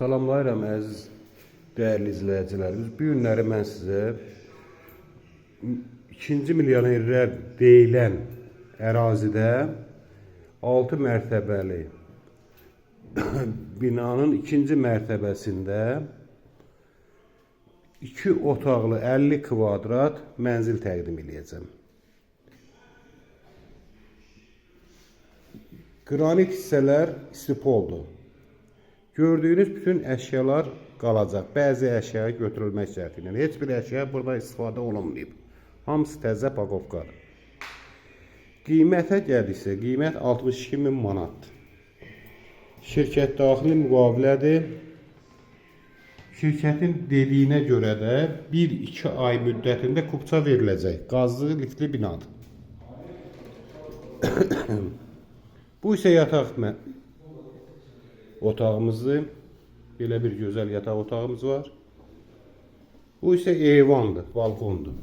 Salamlayıram əziz dəyərli izləyicilərimiz. Bu günləri mən sizə ikinci milyonerlər deyilən ərazidə 6 mərtəbəli binanın ikinci mərtəbəsində 2 otaqlı 50 kvadrat mənzil təqdim edəcəm. Qranit hissələr istipoldur. Gördüyünüz bütün əşyalar qalacaq. Bəzi əşya götürülmək şərti ilə. Heç bir əşya burada istifadə olunmayıb. Hamısı təzə pakovkadır. Qiymətə gəldiksə, qiymət 62.000 manatdır. Şirkət daxili müqavilədir. Şirkətin dediyinə görə də 1-2 ay müddətində kupça veriləcək. Qazlı liftli binadır. Bu isə yataq otağımızdır. Belə bir gözəl yataq otağımız var. Bu isə eyvandır, balkondur.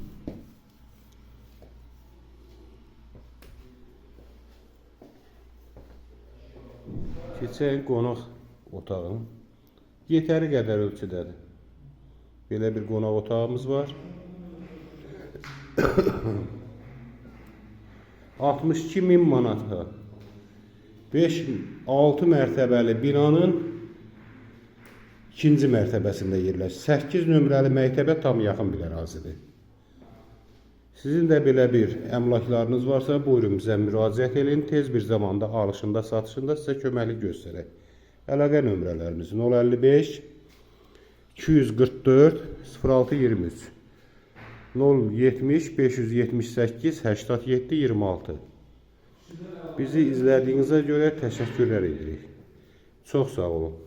Keçək qonaq otağın. Yetəri qədər ölçüdədir. Belə bir qonaq otağımız var. 62.000 manata 5-6 mərtəbəli binanın ikinci mərtəbəsində yerləşir. 8 nömrəli məktəbə tam yaxın bir ərazidir. Sizin də belə bir əmlaklarınız varsa, buyurun bizə müraciət edin. Tez bir zamanda alışında, satışında sizə köməklik göstərək. Əlaqə nömrələrimiz 055 244 0623 070 578 87 26. Bizi izlədiyinizə görə təşəkkürlər edirik. Çox sağ olun.